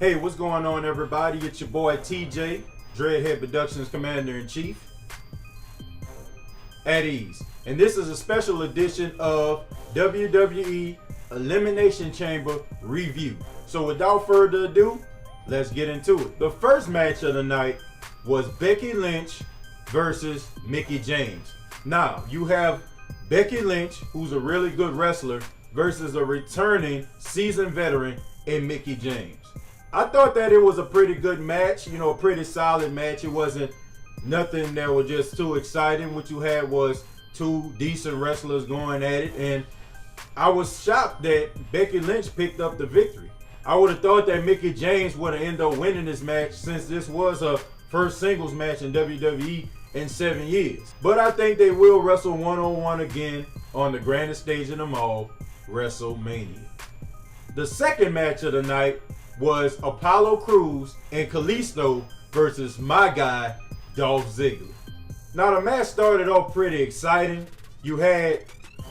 Hey, what's going on, everybody? It's your boy TJAY, Dreadhead Productions Commander-in-Chief, at ease. And this is a special edition of WWE Elimination Chamber review. So without further ado, let's get into it. The first match of the night was Becky Lynch versus Mickie James. Now, you have Becky Lynch, who's a really good wrestler, versus a returning seasoned veteran in Mickie James. I thought that it was a pretty good match, you know, a pretty solid match. It wasn't nothing that was just too exciting. What you had was two decent wrestlers going at it, and I was shocked that Becky Lynch picked up the victory. I would have thought that Mickie James would have ended up winning this match, since this was her first singles match in WWE in 7 years. But I think they will wrestle one-on-one again on the grandest stage of them all, WrestleMania. The second match of the night was Apollo Crews and Kalisto versus my guy, Dolph Ziggler. Now, the match started off pretty exciting. You had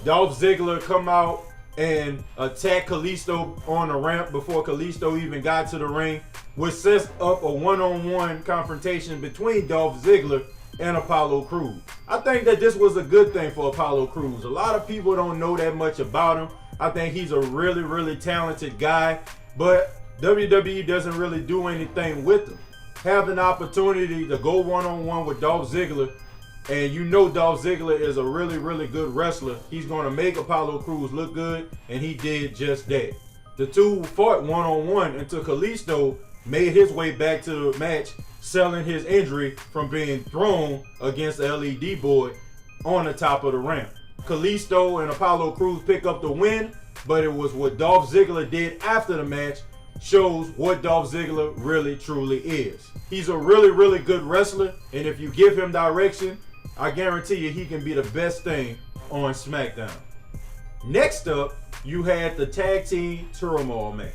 Dolph Ziggler come out and attack Kalisto on the ramp before Kalisto even got to the ring, which sets up a one-on-one confrontation between Dolph Ziggler and Apollo Crews. I think that this was a good thing for Apollo Crews. A lot of people don't know that much about him. I think he's a really, really talented guy, but WWE doesn't really do anything with him. Have an opportunity to go one-on-one with Dolph Ziggler, and you know Dolph Ziggler is a really, really good wrestler. He's going to make Apollo Crews look good, and he did just that. The two fought one-on-one until Kalisto made his way back to the match, selling his injury from being thrown against the LED board on the top of the ramp. Kalisto and Apollo Crews pick up the win, but it was what Dolph Ziggler did after the match shows what Dolph Ziggler really truly is. He's a really, really good wrestler, and if you give him direction, I guarantee you he can be the best thing on SmackDown. Next up, you had the tag team turmoil match.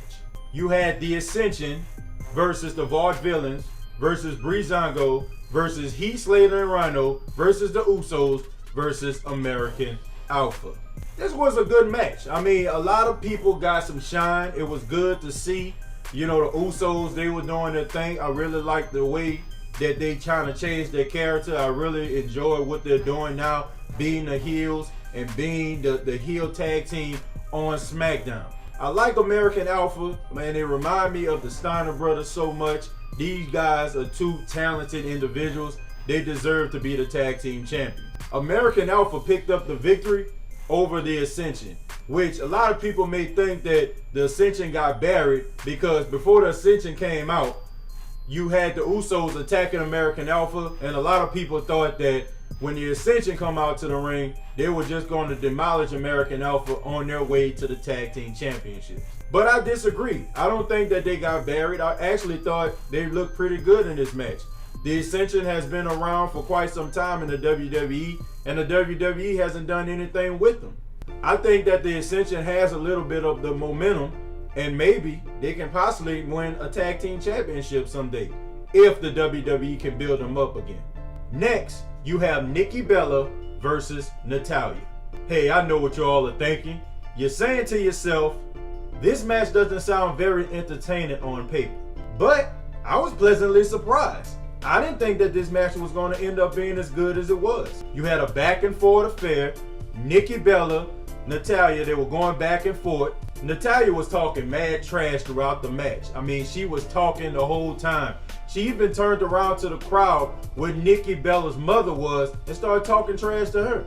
You had the Ascension versus the Vaudevillains versus Breezango versus Heath Slater and Rhino versus the Usos versus American Alpha. This was a good match. I mean, a lot of people got some shine. It was good to see, you know, the Usos, they were doing their thing. I really like the way that they trying to change their character. I really enjoy what they're doing now, being the heels and being the heel tag team on SmackDown. I like American Alpha, man. They remind me of the Steiner brothers so much. These guys are two talented individuals. They deserve to be the tag team champions. American Alpha picked up the victory over the Ascension, which a lot of people may think that the Ascension got buried, because before the Ascension came out, you had the Usos attacking American Alpha, and a lot of people thought that when the Ascension come out to the ring, they were just going to demolish American Alpha on their way to the tag team championships. But I disagree. I don't think that they got buried. I actually thought they looked pretty good in this match. The Ascension has been around for quite some time in the WWE, and the WWE hasn't done anything with them. I think that the Ascension has a little bit of the momentum, and maybe they can possibly win a tag team championship someday, if the WWE can build them up again. Next, you have Nikki Bella versus Natalya. Hey, I know what you all are thinking. You're saying to yourself, this match doesn't sound very entertaining on paper. But I was pleasantly surprised. I didn't think that this match was going to end up being as good as it was. You had a back and forth affair. Nikki Bella, Natalya, they were going back and forth. Natalya was talking mad trash throughout the match. I mean, she was talking the whole time. She even turned around to the crowd where Nikki Bella's mother was and started talking trash to her.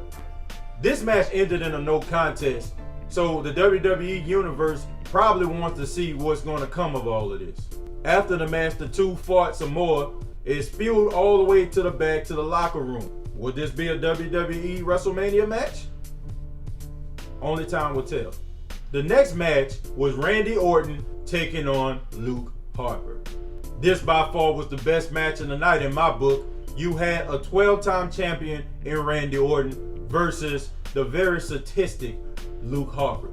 This match ended in a no contest, so the WWE Universe probably wants to see what's going to come of all of this. After the match, the two fought some more. It's fueled all the way to the back to the locker room. Would this be a WWE WrestleMania match? Only time will tell. The next match was Randy Orton taking on Luke Harper. This by far was the best match of the night in my book. You had a 12-time champion in Randy Orton versus the very statistic Luke Harper.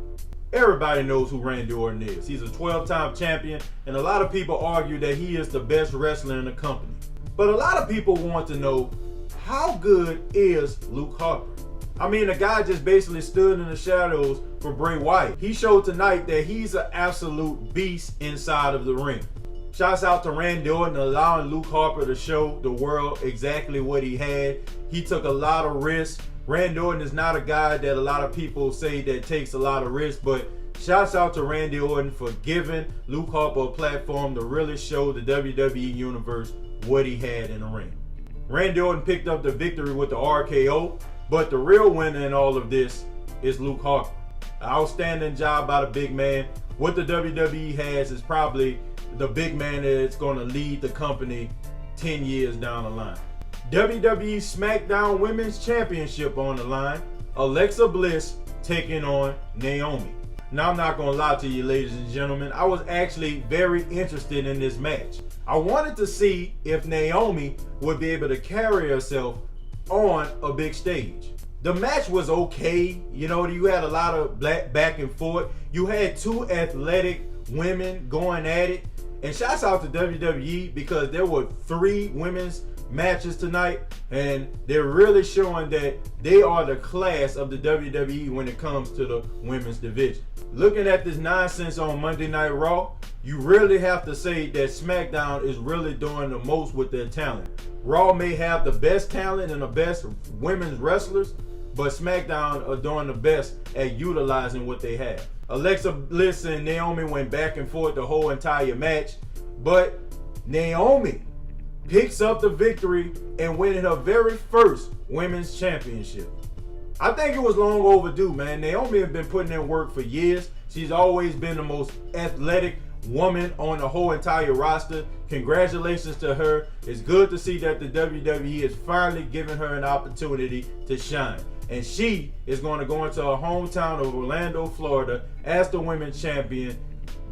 Everybody knows who Randy Orton is. He's a 12-time champion, and a lot of people argue that he is the best wrestler in the company. But a lot of people want to know, how good is Luke Harper? I mean, the guy just basically stood in the shadows for Bray Wyatt. He showed tonight that he's an absolute beast inside of the ring. Shouts out to Randy Orton allowing Luke Harper to show the world exactly what he had. He took a lot of risks. Randy Orton is not a guy that a lot of people say that takes a lot of risks, but shouts out to Randy Orton for giving Luke Harper a platform to really show the WWE Universe what he had in the ring. Randy Orton picked up the victory with the RKO, but the real winner in all of this is Luke Harper. An outstanding job by the big man. What the WWE has is probably the big man that's going to lead the company 10 years down the line. WWE SmackDown Women's Championship on the line. Alexa Bliss taking on Naomi. Now, I'm not going to lie to you, ladies and gentlemen. I was actually very interested in this match. I wanted to see if Naomi would be able to carry herself on a big stage. The match was okay. You know, you had a lot of back and forth. You had two athletic women going at it. And shouts out to WWE because there were 3 women's matches tonight, and they're really showing that they are the class of the WWE when it comes to the women's division. Looking at this nonsense on Monday Night Raw, you really have to say that SmackDown is really doing the most with their talent. Raw may have the best talent and the best women's wrestlers, but SmackDown are doing the best at utilizing what they have. Alexa Bliss and Naomi went back and forth the whole entire match, but Naomi picks up the victory and winning her very first women's championship. I think it was long overdue, man. Naomi has been putting in work for years. She's always been the most athletic woman on the whole entire roster. Congratulations to her. It's good to see that the WWE is finally giving her an opportunity to shine. And she is going to go into her hometown of Orlando, Florida as the women's champion,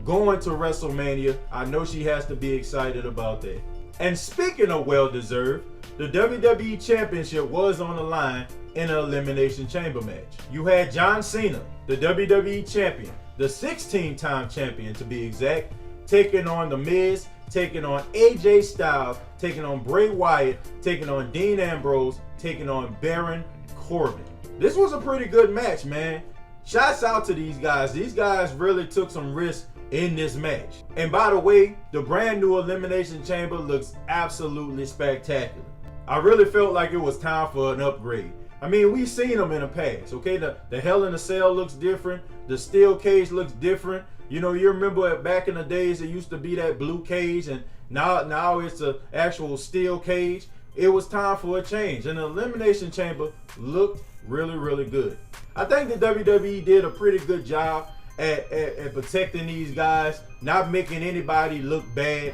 going to WrestleMania. I know she has to be excited about that. And speaking of well-deserved, the WWE Championship was on the line in an Elimination Chamber match. You had John Cena, the WWE Champion, the 16-time champion to be exact, taking on The Miz, taking on AJ Styles, taking on Bray Wyatt, taking on Dean Ambrose, taking on Baron Corbin. This was a pretty good match, man. Shouts out to these guys. These guys really took some risks in this match. And by the way, the brand new Elimination Chamber looks absolutely spectacular. I really felt like it was time for an upgrade. I mean, we've seen them in the past, okay? The Hell in a Cell looks different. The steel cage looks different. You know, you remember back in the days, it used to be that blue cage, and now it's an actual steel cage. It was time for a change, and the Elimination Chamber looked really, really good. I think the WWE did a pretty good job at protecting these guys, not making anybody look bad.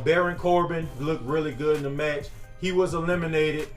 Baron Corbin looked really good in the match. He was eliminated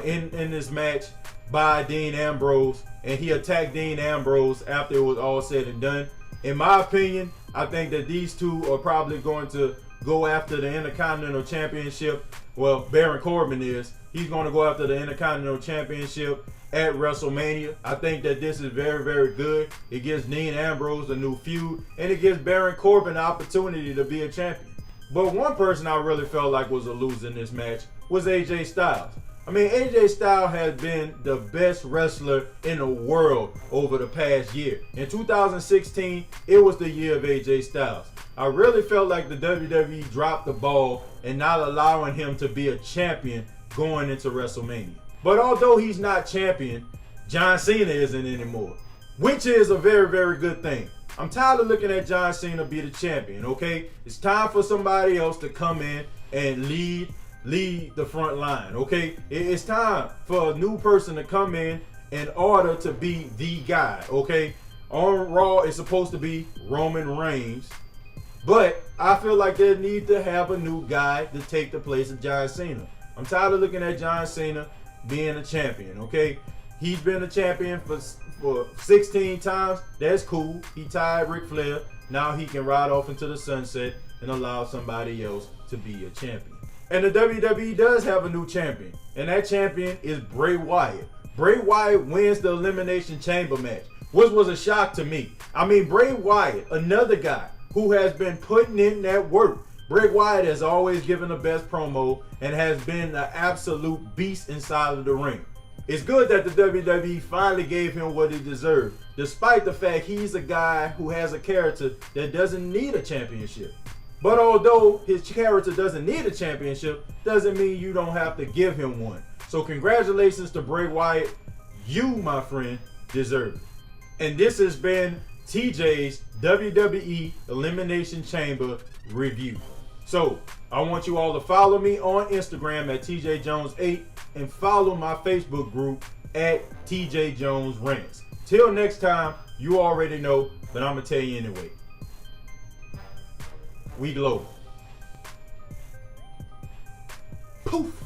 in this match by Dean Ambrose, and he attacked Dean Ambrose after it was all said and done. In my opinion, I think that these two are probably going to go after the Intercontinental Championship. Well, Baron Corbin is. He's going to go after the Intercontinental Championship at WrestleMania. I think that this is very, very good. It gives Dean Ambrose a new feud, and it gives Baron Corbin the opportunity to be a champion. But one person I really felt like was a loser in this match was AJ Styles. I mean, AJ Styles has been the best wrestler in the world over the past year. In 2016, it was the year of AJ Styles. I really felt like the WWE dropped the ball and not allowing him to be a champion going into WrestleMania. But although he's not champion, John Cena isn't anymore, which is a very, very good thing. I'm tired of looking at John Cena be the champion, okay? It's time for somebody else to come in and lead the front line, okay? It's time for a new person to come in order to be the guy, okay? On Raw, it's supposed to be Roman Reigns, but I feel like they need to have a new guy to take the place of John Cena. I'm tired of looking at John Cena being a champion, okay? He's been a champion for 16 times. That's cool. He tied Ric Flair. Now he can ride off into the sunset and allow somebody else to be a champion. And the WWE does have a new champion, and that champion is Bray Wyatt. Bray Wyatt wins the Elimination Chamber match, which was a shock to me. I mean, Bray Wyatt, another guy who has been putting in that work. Bray Wyatt has always given the best promo and has been an absolute beast inside of the ring. It's good that the WWE finally gave him what he deserved, despite the fact he's a guy who has a character that doesn't need a championship. But although his character doesn't need a championship, doesn't mean you don't have to give him one. So congratulations to Bray Wyatt. You, my friend, deserve it. And this has been TJ's WWE Elimination Chamber review. So I want you all to follow me on Instagram at TJJones8 and follow my Facebook group at TJ Jones Rants. Till next time, you already know, but I'm going to tell you anyway. We global. Poof.